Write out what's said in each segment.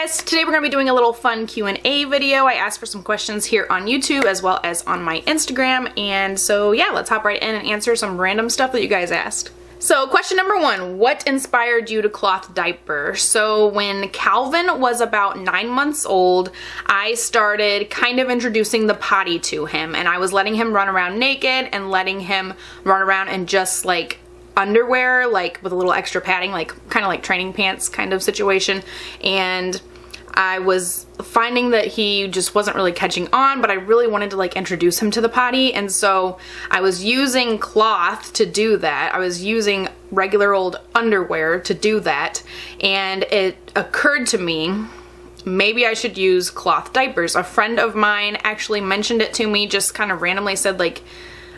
guys, today we're going to be doing a little fun Q&A video. I asked for some questions here on YouTube as well as on my Instagram, and so yeah, let's hop right in and answer some random stuff that you guys asked. So question number one, what inspired you to cloth diaper? So when Calvin was about 9 months old, I started kind of introducing the potty to him, and I was letting him run around naked and letting him run around in just like underwear, like with a little extra padding, like kind of like training pants kind of situation. And I was finding that he just wasn't really catching on, but I really wanted to like introduce him to the potty, and so I was using cloth to do that. I was using regular old underwear to do that, and it occurred to me maybe I should use cloth diapers. A friend of mine actually mentioned it to me, just kind of randomly said, like,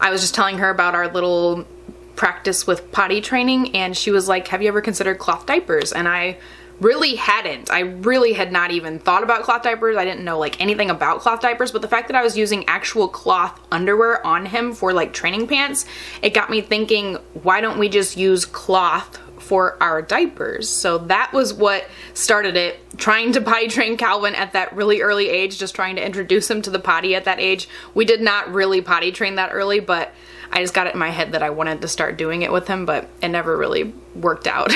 I was just telling her about our little practice with potty training, and she was like, have you ever considered cloth diapers? And I really hadn't. I really had not even thought about cloth diapers. I didn't know like anything about cloth diapers, but the fact that I was using actual cloth underwear on him for like training pants, it got me thinking, why don't we just use cloth for our diapers? So that was what started it, trying to potty train Calvin at that really early age, just trying to introduce him to the potty at that age. We did not really potty train that early, but I just got it in my head that I wanted to start doing it with him, but it never really worked out.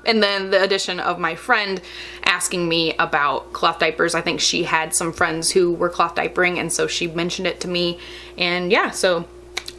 And then the addition of my friend asking me about cloth diapers, I think she had some friends who were cloth diapering, and so she mentioned it to me. And yeah, so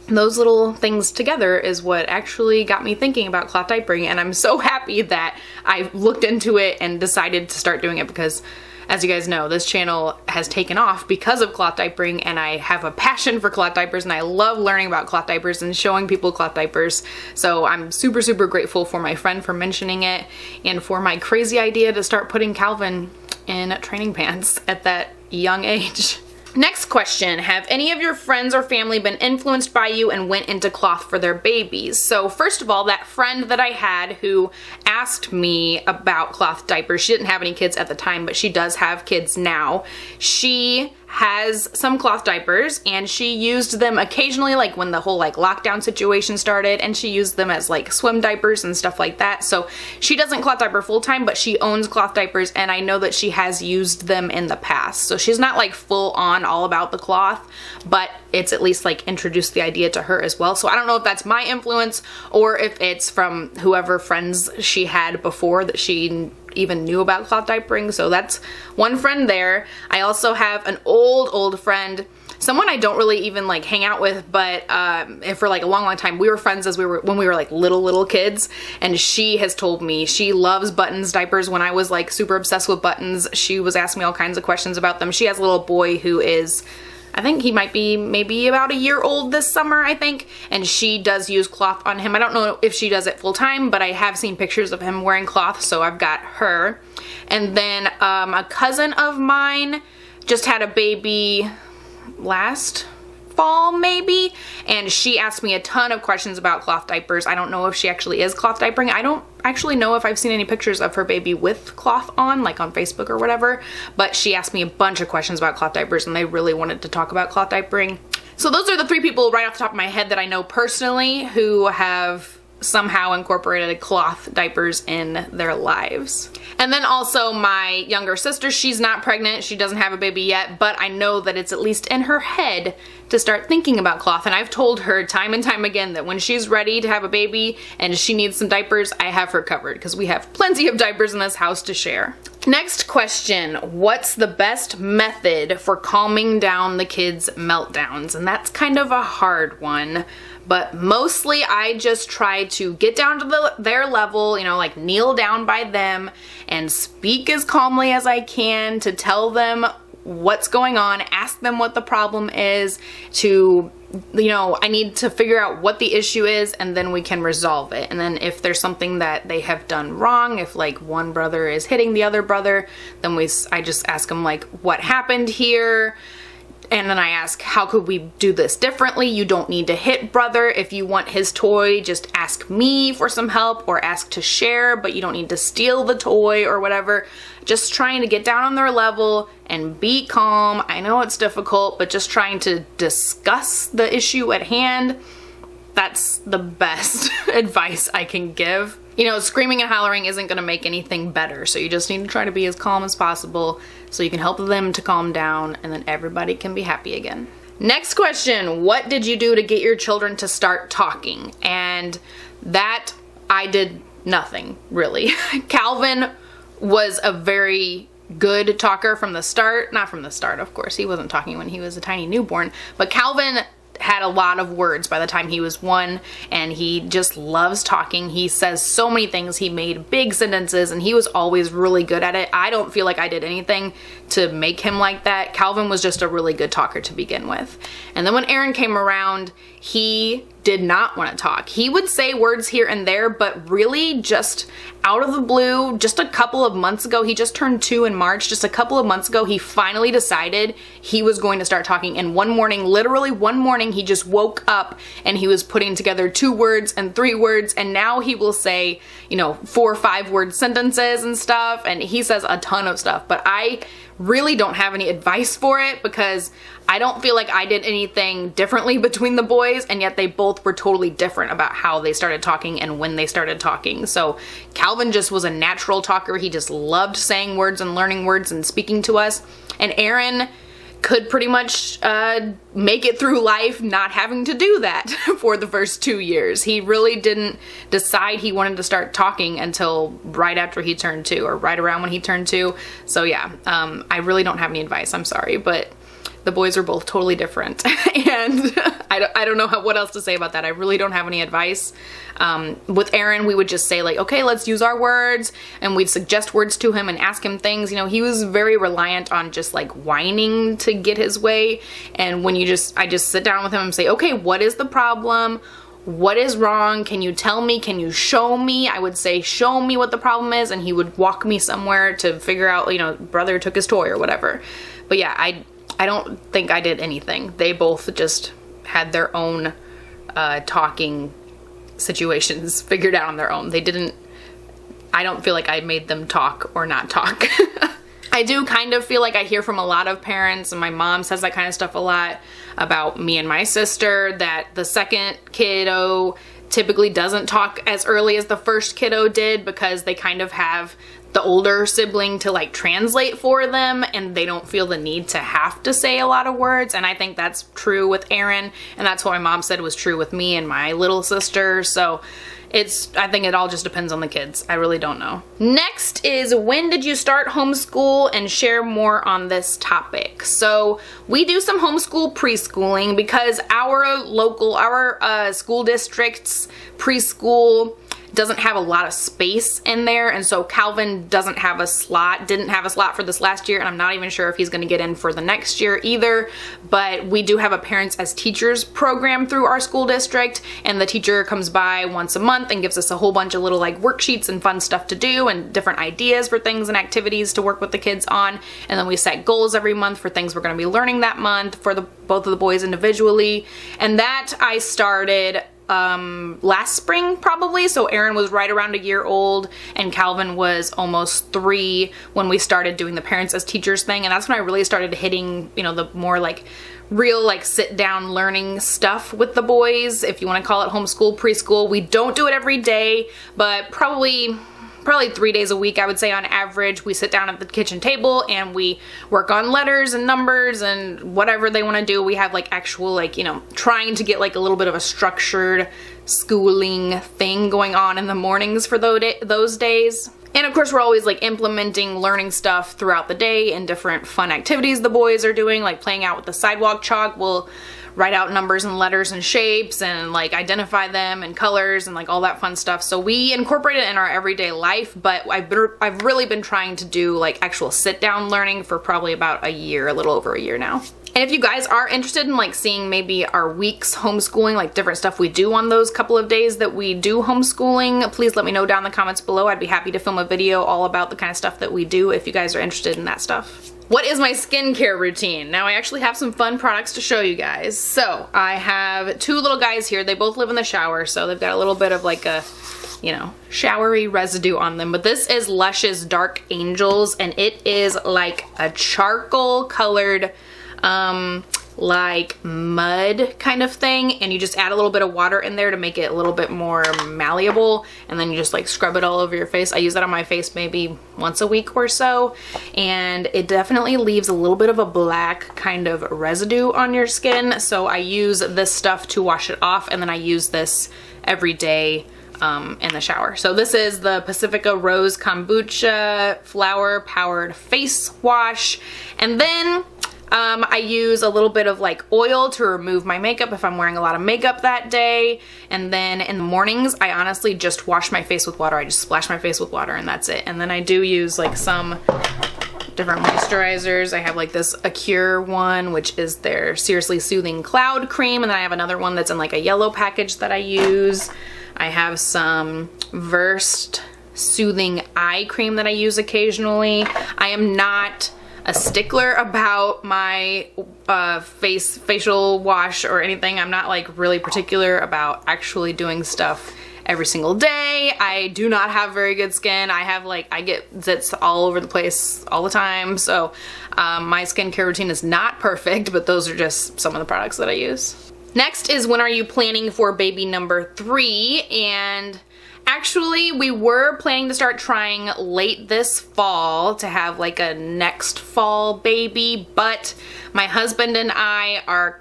those little things together is what actually got me thinking about cloth diapering, and I'm so happy that I looked into it and decided to start doing it, because as you guys know, this channel has taken off because of cloth diapering, and I have a passion for cloth diapers, and I love learning about cloth diapers and showing people cloth diapers. So I'm super, super grateful for my friend for mentioning it, and for my crazy idea to start putting Calvin in training pants at that young age. Next question, have any of your friends or family been influenced by you and went into cloth for their babies? So first of all, that friend that I had who asked me about cloth diapers, she didn't have any kids at the time, but she does have kids now. She has some cloth diapers, and she used them occasionally, like when the whole like lockdown situation started, and she used them as like swim diapers and stuff like that. So she doesn't cloth diaper full time, but she owns cloth diapers, and I know that she has used them in the past. So she's not like full on all about the cloth, but it's at least like introduced the idea to her as well. So I don't know if that's my influence or if it's from whoever friends she had before that she even knew about cloth diapering. So that's one friend there. I also have an old friend, someone I don't really even like hang out with, but for like a long time we were friends when we were like little kids, and she has told me she loves Buttons diapers. When I was like super obsessed with Buttons, she was asking me all kinds of questions about them. She has a little boy who is, I think he might be maybe about a year old this summer, I think, and she does use cloth on him. I don't know if she does it full time, but I have seen pictures of him wearing cloth, so I've got her. And then a cousin of mine just had a baby last fall maybe, and she asked me a ton of questions about cloth diapers. I don't know if she actually is cloth diapering. I don't actually know if I've seen any pictures of her baby with cloth on, like on Facebook or whatever, but she asked me a bunch of questions about cloth diapers, and they really wanted to talk about cloth diapering. So those are the three people right off the top of my head that I know personally who have somehow incorporated cloth diapers in their lives. And then also my younger sister, she's not pregnant, she doesn't have a baby yet, but I know that it's at least in her head to start thinking about cloth, and I've told her time and time again that when she's ready to have a baby and she needs some diapers, I have her covered, because we have plenty of diapers in this house to share. Next question, what's the best method for calming down the kids' meltdowns? And that's kind of a hard one, but mostly I just try to get down to their level, you know, like kneel down by them and speak as calmly as I can to tell them what's going on, ask them what the problem is, to, you know, I need to figure out what the issue is, and then we can resolve it. And then if there's something that they have done wrong, if like one brother is hitting the other brother, then I just ask them like, what happened here? And then I ask, how could we do this differently? You don't need to hit brother. If you want his toy, just ask me for some help, or ask to share, but you don't need to steal the toy or whatever. Just trying to get down on their level and be calm. I know it's difficult, but just trying to discuss the issue at hand. That's the best advice I can give. you know, screaming and hollering isn't gonna make anything better. So you just need to try to be as calm as possible so you can help them to calm down, and then everybody can be happy again. Next question, what did you do to get your children to start talking? And that, I did nothing, really. Calvin was a very good talker from the start. Not from the start, of course. He wasn't talking when he was a tiny newborn. But Calvin had a lot of words by the time he was 1, and he just loves talking. He says so many things. He made big sentences, and he was always really good at it. I don't feel like I did anything to make him like that. Calvin was just a really good talker to begin with. And then when Eren came around, he did not want to talk. He would say words here and there, but really just out of the blue, just a couple of months ago, he just turned 2 in March, just a couple of months ago, he finally decided he was going to start talking. And one morning, literally one morning, he just woke up and he was putting together 2 words and 3 words, and now he will say, you know, 4 or 5 word sentences and stuff, and he says a ton of stuff. But I really don't have any advice for it because I don't feel like I did anything differently between the boys, and yet they both were totally different about how they started talking and when they started talking. So Calvin just was a natural talker. He just loved saying words and learning words and speaking to us. And Eren could pretty much make it through life not having to do that for the first 2 years. He really didn't decide he wanted to start talking until right after he turned 2, or right around when he turned 2. So yeah, I really don't have any advice, I'm sorry, but the boys are both totally different, and I don't know what else to say about that. I really don't have any advice. With Eren, we would just say like, okay, let's use our words, and we'd suggest words to him and ask him things. You know, he was very reliant on just like whining to get his way, and when I just sit down with him and say, okay, what is the problem? What is wrong? Can you tell me? Can you show me? I would say, show me what the problem is, and he would walk me somewhere to figure out, you know, brother took his toy or whatever. But yeah, I don't think I did anything. They both just had their own talking situations figured out on their own. I don't feel like I made them talk or not talk. I do kind of feel like I hear from a lot of parents, and my mom says that kind of stuff a lot about me and my sister, that the second kiddo typically doesn't talk as early as the first kiddo did because they kind of have the older sibling to like translate for them, and they don't feel the need to have to say a lot of words. And I think that's true with Eren, and that's what my mom said was true with me and my little sister. So I think it all just depends on the kids. I really don't know. Next is, when did you start homeschool, and share more on this topic. So we do some homeschool preschooling because our school district's preschool doesn't have a lot of space in there, and so Calvin didn't have a slot for this last year, and I'm not even sure if he's going to get in for the next year either. But we do have a Parents as Teachers program through our school district, and the teacher comes by once a month and gives us a whole bunch of little like worksheets and fun stuff to do and different ideas for things and activities to work with the kids on. And then we set goals every month for things we're going to be learning that month for both of the boys individually. And that I started last spring probably. So Eren was right around a year old and Calvin was almost 3 when we started doing the Parents as Teachers thing. And that's when I really started hitting, you know, the more like real like sit down learning stuff with the boys, if you want to call it homeschool preschool. We don't do it every day, but probably 3 days a week, I would say on average. We sit down at the kitchen table and we work on letters and numbers and whatever they want to do. We have like actual like, you know, trying to get like a little bit of a structured schooling thing going on in the mornings for those days. And of course we're always like implementing learning stuff throughout the day and different fun activities the boys are doing, like playing out with the sidewalk chalk. We'll write out numbers and letters and shapes and like identify them and colors and like all that fun stuff. So we incorporate it in our everyday life, but I've really been trying to do like actual sit down learning for probably about a year, a little over a year now. And if you guys are interested in like seeing maybe our weeks homeschooling, like different stuff we do on those couple of days that we do homeschooling, please let me know down in the comments below. I'd be happy to film a video all about the kind of stuff that we do if you guys are interested in that stuff. What is my skincare routine? Now I actually have some fun products to show you guys. So I have 2 little guys here. They both live in the shower, so they've got a little bit of like a, you know, showery residue on them. But this is Lush's Dark Angels, and it is like a charcoal colored like mud kind of thing, and you just add a little bit of water in there to make it a little bit more malleable, and then you just like scrub it all over your face. I use that on my face maybe once a week or so, and it definitely leaves a little bit of a black kind of residue on your skin. So I use this stuff to wash it off, and then I use this every day in the shower. So this is the Pacifica Rose Kombucha Flower Powered Face Wash, and then I use a little bit of like oil to remove my makeup if I'm wearing a lot of makeup that day. And then in the mornings, I honestly just wash my face with water. I just splash my face with water and that's it. And then I do use like some different moisturizers. I have like this Acure one, which is their Seriously Soothing Cloud Cream. And then I have another one that's in like a yellow package that I use. I have some Versed Soothing Eye Cream that I use occasionally. I am not a stickler about my facial wash or anything. I'm not like really particular about actually doing stuff every single day. I do not have very good skin. I get zits all over the place all the time. So my skincare routine is not perfect, but those are just some of the products that I use. Next is, when are you planning for baby number 3? And actually, we were planning to start trying late this fall to have like a next fall baby, but my husband and I are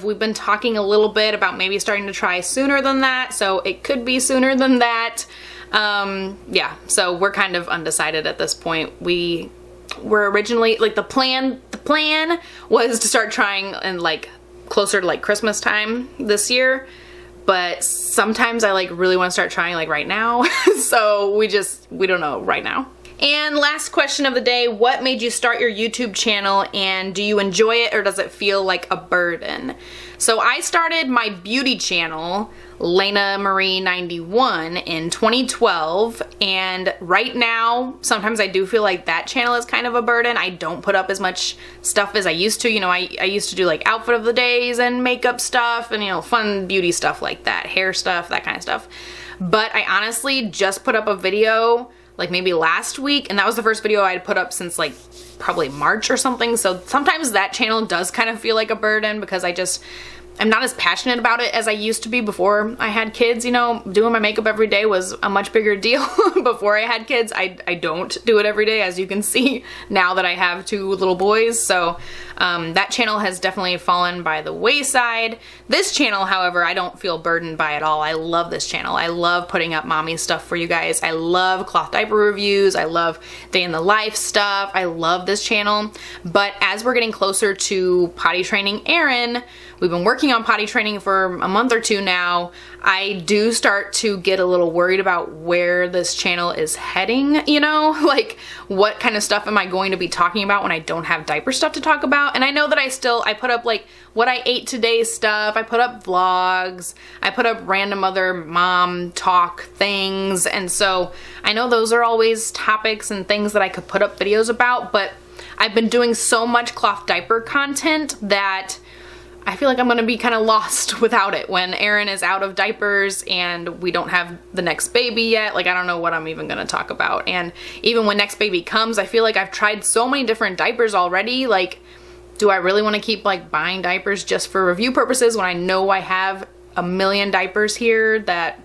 we've been talking a little bit about maybe starting to try sooner than that, so it could be sooner than that. Yeah, so we're kind of undecided at this point. We were originally, like the plan was to start trying in like closer to like Christmas time this year. But sometimes I like really want to start trying like right now. So we don't know right now. And last question of the day, what made you start your YouTube channel, and do you enjoy it or does it feel like a burden? So I started my beauty channel, Lena Marie 91, in 2012, and right now sometimes I do feel like that channel is kind of a burden. I don't put up as much stuff as I used to. You know, I used to do like outfit of the days and makeup stuff and, you know, fun beauty stuff like that, hair stuff, that kind of stuff. But I honestly just put up a video like maybe last week, and that was the first video I'd put up since like probably March or something. So sometimes that channel does kind of feel like a burden because I'm not as passionate about it as I used to be before I had kids. You know, doing my makeup every day was a much bigger deal before I had kids. I don't do it every day, as you can see now that I have 2 little boys. So that channel has definitely fallen by the wayside. This channel, however, I don't feel burdened by at all. I love this channel. I love putting up mommy stuff for you guys. I love cloth diaper reviews. I love day in the life stuff. I love this channel. But as we're getting closer to potty training Eren, we've been working on potty training for a month or 2 now, I do start to get a little worried about where this channel is heading, you know? Like, what kind of stuff am I going to be talking about when I don't have diaper stuff to talk about? And I know that I put up like what I ate today stuff, I put up vlogs, I put up random other mom talk things, and so I know those are always topics and things that I could put up videos about, but I've been doing so much cloth diaper content that I feel like I'm gonna be kind of lost without it when Eren is out of diapers and we don't have the next baby yet. Like, I don't know what I'm even gonna talk about. And even when next baby comes, I feel like I've tried so many different diapers already. Like, do I really want to keep like buying diapers just for review purposes when I know I have a million diapers here that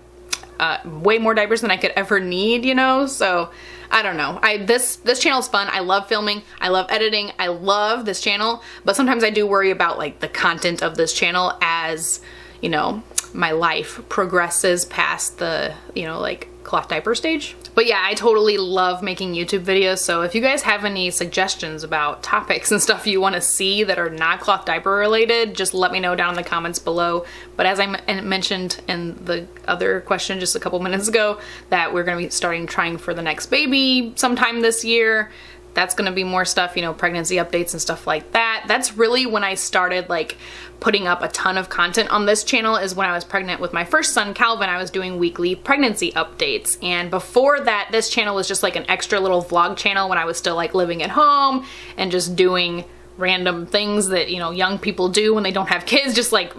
way more diapers than I could ever need, you know? So I don't know. This channel is fun. I love filming. I love editing. I love this channel, but sometimes I do worry about like the content of this channel as, you know, my life progresses past the, you know, like cloth diaper stage. But yeah, I totally love making YouTube videos. So if you guys have any suggestions about topics and stuff you want to see that are not cloth diaper related, just let me know down in the comments below. But as I mentioned in the other question just a couple minutes ago, that we're going to be trying for the next baby sometime this year. That's going to be more stuff, you know, pregnancy updates and stuff like that. That's really when I started like putting up a ton of content on this channel, is when I was pregnant with my first son, Calvin. I was doing weekly pregnancy updates. And before that, this channel was just like an extra little vlog channel when I was still like living at home and just doing random things that, you know, young people do when they don't have kids, just like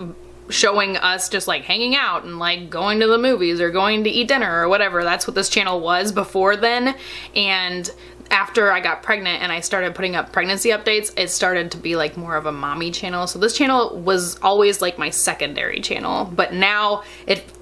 showing us just like hanging out and like going to the movies or going to eat dinner or whatever. That's what this channel was before then. And after I got pregnant and I started putting up pregnancy updates, it started to be like more of a mommy channel. So this channel was always like my secondary channel, but now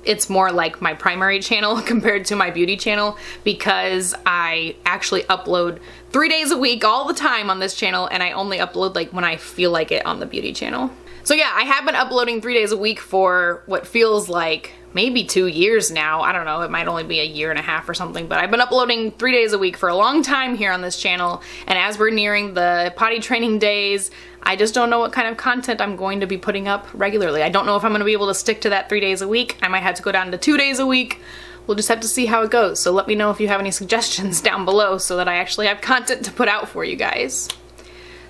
it's more like my primary channel compared to my beauty channel, because I actually upload 3 days a week all the time on this channel, and I only upload like when I feel like it on the beauty channel. So yeah, I have been uploading 3 days a week for what feels like maybe 2 years now. I don't know, it might only be a year and a half or something, but I've been uploading 3 days a week for a long time here on this channel, and as we're nearing the potty training days, I just don't know what kind of content I'm going to be putting up regularly. I don't know if I'm going to be able to stick to that 3 days a week. I might have to go down to 2 days a week. We'll just have to see how it goes. So let me know if you have any suggestions down below so that I actually have content to put out for you guys.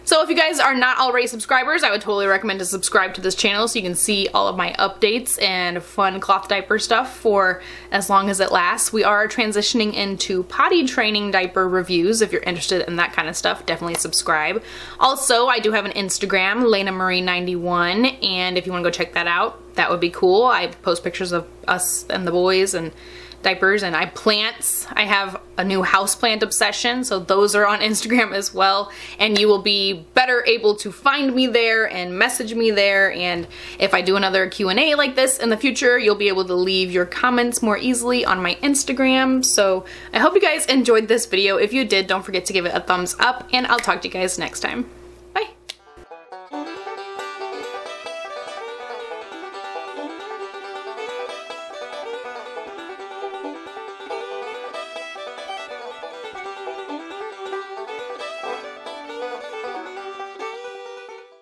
So if you guys are not already subscribers, I would totally recommend to subscribe to this channel so you can see all of my updates and fun cloth diaper stuff for as long as it lasts. We are transitioning into potty training diaper reviews. If you're interested in that kind of stuff, definitely subscribe. Also, I do have an Instagram, LenaMarie91, and if you want to go check that out, that would be cool. I post pictures of us and the boys and diapers, and plants. I have a new houseplant obsession, so those are on Instagram as well, and you will be better able to find me there and message me there, and if I do another Q&A like this in the future, you'll be able to leave your comments more easily on my Instagram. So I hope you guys enjoyed this video. If you did, don't forget to give it a thumbs up, and I'll talk to you guys next time.